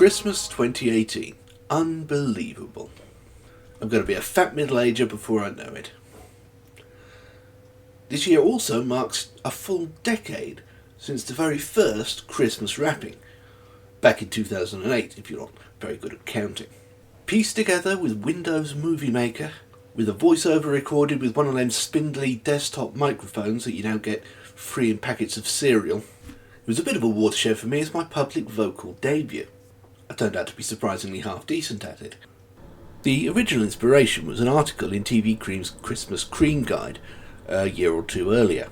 Christmas 2018. Unbelievable. I'm going to be a fat middle-ager before I know it. This year also marks a full decade since the very first Christmas wrapping, back in 2008 if you're not very good at counting. Pieced together with Windows Movie Maker, with a voiceover recorded with one of them spindly desktop microphones that you now get free in packets of cereal, it was a bit of a watershed for me as my public vocal debut. I turned out to be surprisingly half decent at it. The original inspiration was an article in TV Cream's Christmas Cream Guide a year or two earlier,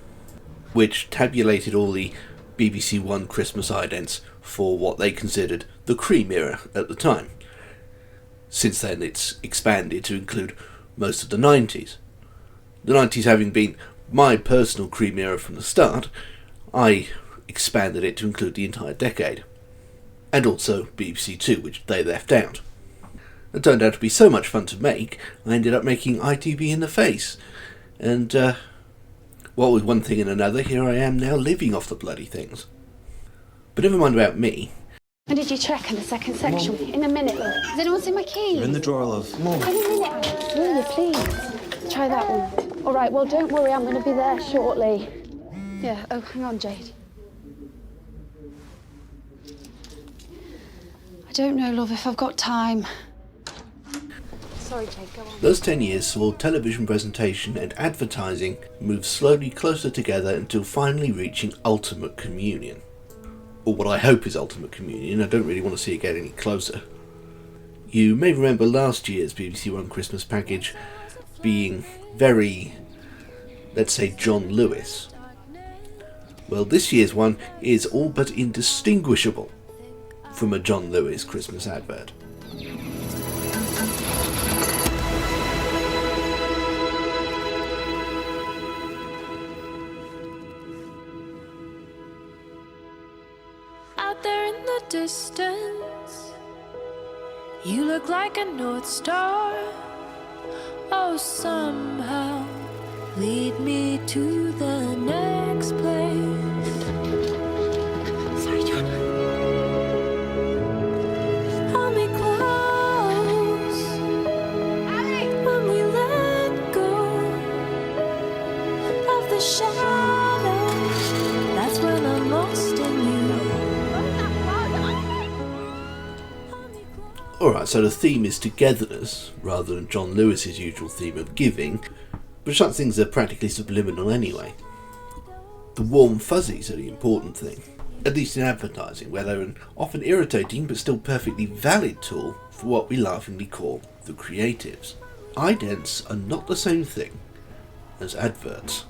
which tabulated all the BBC One Christmas idents for what they considered the Cream era at the time. Since then it's expanded to include most of the 90s. The 90s having been my personal Cream era from the start, I expanded it to include the entire decade. And also BBC Two, which they left out. It turned out to be so much fun to make, I ended up making ITV in the face. And, what with one thing and another, here I am now living off the bloody things. But never mind about me. When did you check in the second section? Mom. In a minute, love. Has anyone seen my keys? They're in the drawer, love. Mom. In a minute. Will you, please? Try that one. All right, well, don't worry, I'm going to be there shortly. Yeah, oh, hang on, Jade. I don't know, love, if I've got time. Sorry, Jade, go on. Those 10 years saw television presentation and advertising move slowly closer together until finally reaching ultimate communion. Or what I hope is ultimate communion. I don't really want to see it get any closer. You may remember last year's BBC One Christmas package being very, let's say, John Lewis. Well, this year's one is all but indistinguishable from a John Lewis Christmas advert. Out there in the distance, you look like a North Star. Oh, somehow lead me to the next place. Sorry, John. Hold me close. Alex. When we let go of the shadows, that's when I'm lost in you. Alright, so the theme is togetherness, rather than John Lewis's usual theme of giving, but such things are practically subliminal anyway. The warm fuzzies are the important thing, at least in advertising, where they're an often irritating but still perfectly valid tool for what we laughingly call the creatives. Idents are not the same thing as adverts.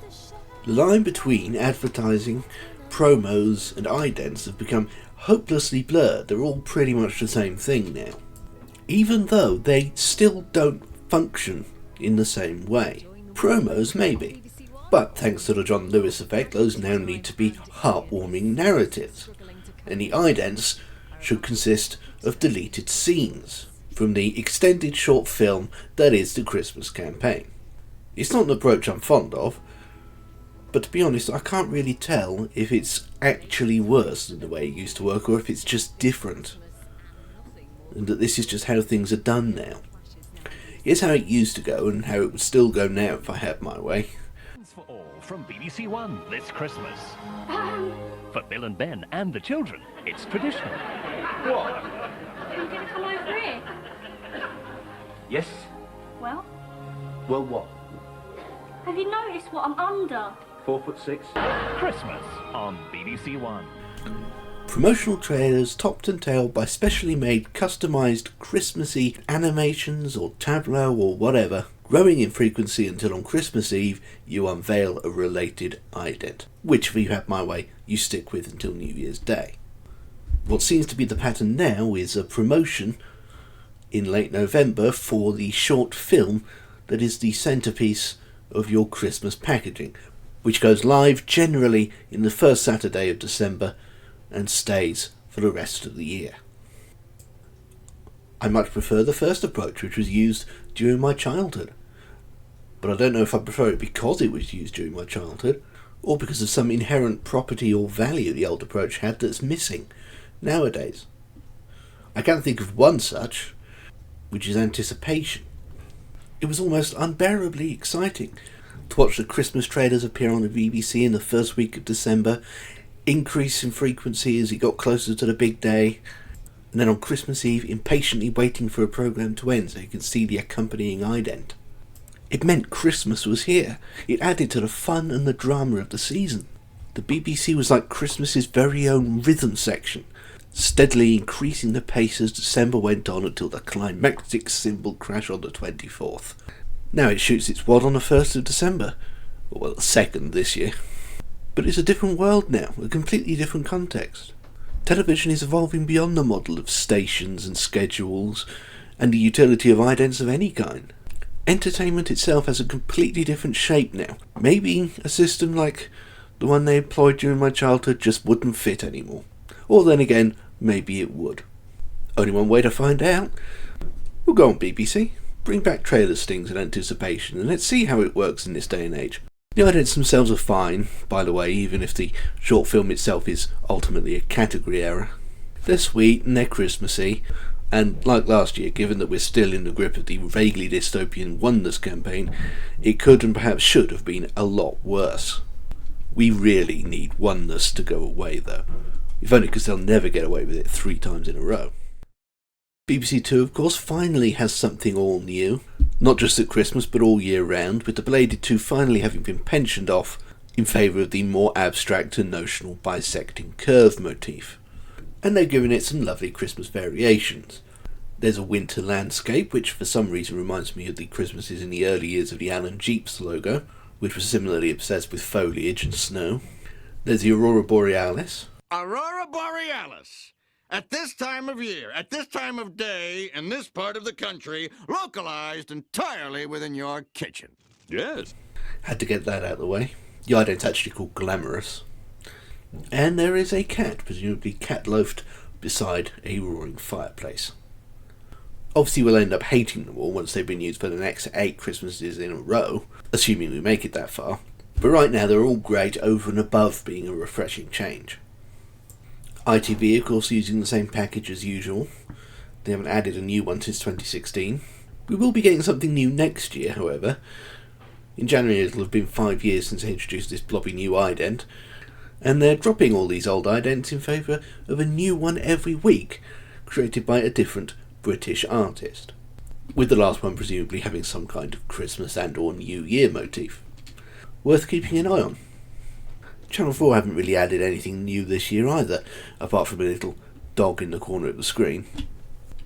The line between advertising, promos and idents have become hopelessly blurred. They're all pretty much the same thing now, even though they still don't function in the same way. Promos maybe, but thanks to the John Lewis effect, those now need to be heartwarming narratives, and the idents should consist of deleted scenes from the extended short film that is the Christmas campaign. It's not an approach I'm fond of, but to be honest, I can't really tell if it's actually worse than the way it used to work, or if it's just different, and that this is just how things are done now. Here's how it used to go, and how it would still go now if I had my way. For all from BBC One this Christmas. For Bill and Ben and the children, it's traditional. What? Are you going to come over here? Yes? Well, Well, what? have you noticed what I'm under? 4'6"? Christmas on BBC One. Promotional trailers topped and tailed by specially made customised Christmassy animations or tableau or whatever, growing in frequency until on Christmas Eve you unveil a related ident, which if you have my way you stick with until New Year's Day. What seems to be the pattern now is a promotion in late November for the short film that is the centrepiece of your Christmas packaging, which goes live generally in the first Saturday of December and stays for the rest of the year. I much prefer the first approach, which was used during my childhood, but I don't know if I prefer it because it was used during my childhood, or because of some inherent property or value the old approach had that's missing nowadays. I can't think of one such, which is anticipation. It was almost unbearably exciting to watch the Christmas trailers appear on the BBC in the first week of December, increase in frequency as it got closer to the big day, and then on Christmas Eve impatiently waiting for a programme to end so you can see the accompanying ident. It meant Christmas was here. It added to the fun and the drama of the season. The BBC was like Christmas's very own rhythm section, steadily increasing the pace as December went on until the climactic cymbal crash on the 24th. Now it shoots its wad on the 1st of December, well, the 2nd this year. But it's a different world now, a completely different context. Television is evolving beyond the model of stations and schedules and the utility of idents of any kind. Entertainment itself has a completely different shape now. Maybe a system like the one they employed during my childhood just wouldn't fit anymore. Or then again, maybe it would. Only one way to find out. We'll go on BBC, bring back trailer stings and anticipation, and let's see how it works in this day and age. The idents themselves are fine, by the way, even if the short film itself is ultimately a category error. They're sweet and they're Christmassy, and like last year, given that we're still in the grip of the vaguely dystopian Oneness campaign, it could and perhaps should have been a lot worse. We really need Oneness to go away though, if only because they'll never get away with it 3 times in a row. BBC Two, of course, finally has something all new, not just at Christmas but all year round, with the Bladed 2 finally having been pensioned off in favour of the more abstract and notional bisecting curve motif. And they've given it some lovely Christmas variations. There's a winter landscape, which for some reason reminds me of the Christmases in the early years of the Alan Jeeps logo, which was similarly obsessed with foliage and snow. There's the Aurora Borealis. Aurora Borealis! At this time of year, at this time of day, in this part of the country, localized entirely within your kitchen. Yes. Had to get that out of the way. The ident's actually called Glamorous. And there is a cat, presumably cat-loafed beside a roaring fireplace. Obviously we'll end up hating them all once they've been used for the next 8 Christmases in a row, assuming we make it that far. But right now they're all great over and above being a refreshing change. ITV, of course, using the same package as usual. They haven't added a new one since 2016. We will be getting something new next year, however. In January it'll have been 5 years since they introduced this blobby new ident, and they're dropping all these old idents in favour of a new one every week, created by a different British artist, with the last one presumably having some kind of Christmas and or New Year motif. Worth keeping an eye on. Channel 4 haven't really added anything new this year either, apart from a little dog in the corner of the screen.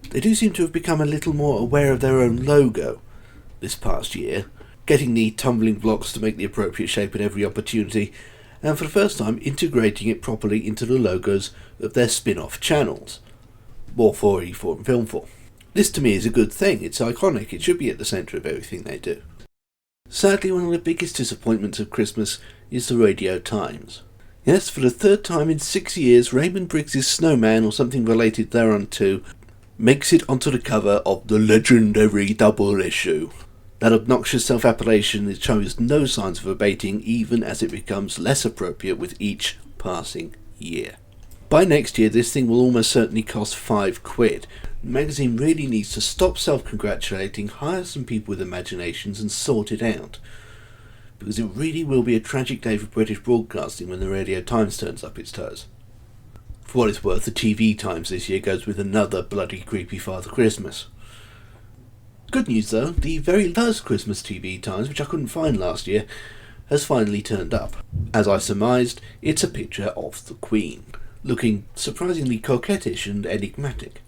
They do seem to have become a little more aware of their own logo this past year, getting the tumbling blocks to make the appropriate shape at every opportunity, and for the first time integrating it properly into the logos of their spin-off channels, War 4, E4 and Film 4. This to me is a good thing. It's iconic. It should be at the centre of everything they do. Sadly, one of the biggest disappointments of Christmas is the Radio Times. Yes, for the 3rd time in 6 years, Raymond Briggs's Snowman, or something related thereunto, makes it onto the cover of the legendary double issue. That obnoxious self-appellation shows no signs of abating, even as it becomes less appropriate with each passing year. By next year, this thing will almost certainly cost £5. The magazine really needs to stop self-congratulating, hire some people with imaginations and sort it out. Because it really will be a tragic day for British broadcasting when the Radio Times turns up its toes. For what it's worth, the TV Times this year goes with another bloody creepy Father Christmas. Good news though, the very last Christmas TV Times, which I couldn't find last year, has finally turned up. As I surmised, it's a picture of the Queen, looking surprisingly coquettish and enigmatic.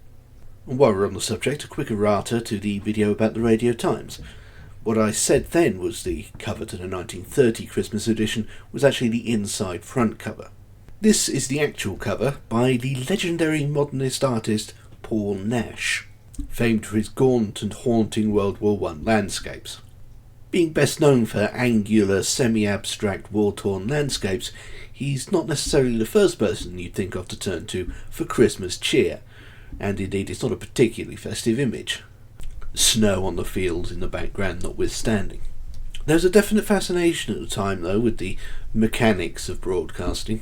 And while we're on the subject, a quick errata to the video about the Radio Times. What I said then was the cover to the 1930 Christmas edition was actually the inside front cover. This is the actual cover by the legendary modernist artist Paul Nash, famed for his gaunt and haunting World War I landscapes. Being best known for angular, semi-abstract, war-torn landscapes, he's not necessarily the first person you'd think of to turn to for Christmas cheer, and indeed it's not a particularly festive image. Snow on the fields in the background notwithstanding. There was a definite fascination at the time though with the mechanics of broadcasting.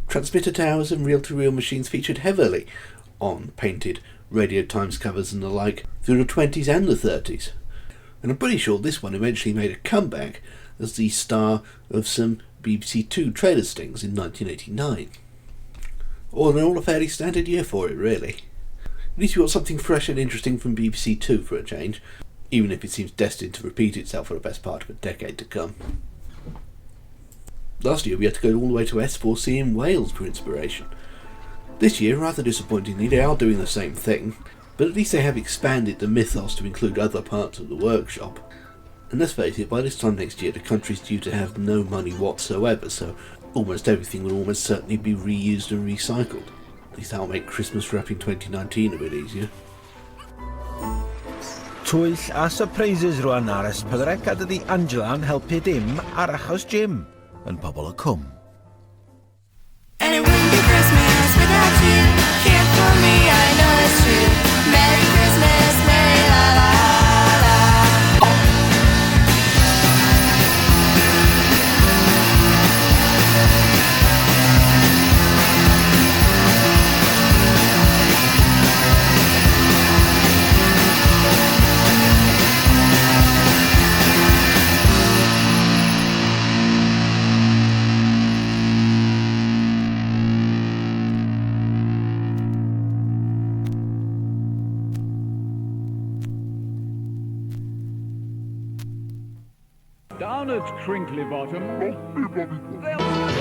Transmitter towers and reel-to-reel machines featured heavily on painted Radio Times covers and the like through the 20s and the 30s. And I'm pretty sure this one eventually made a comeback as the star of some BBC Two trailer stings in 1989. All in all, a fairly standard year for it, really. At least we got something fresh and interesting from BBC Two for a change, even if it seems destined to repeat itself for the best part of a decade to come. Last year we had to go all the way to S4C in Wales for inspiration. This year, rather disappointingly, they are doing the same thing, but at least they have expanded the mythos to include other parts of the workshop. And let's face it, by this time next year the country's due to have no money whatsoever, so almost everything will almost certainly be reused and recycled. At least that'll make Christmas wrapping 2019 a bit easier. Twyll a surprises rwan ar S4C a dydi Angela yn helpu dim ar achos Jim yn pobl y cwm. And it wouldn't be Christmas without you. Here for me, I know it's true. Merry Christmas, Merry la la la. Down at Crinkly Bottom, they'll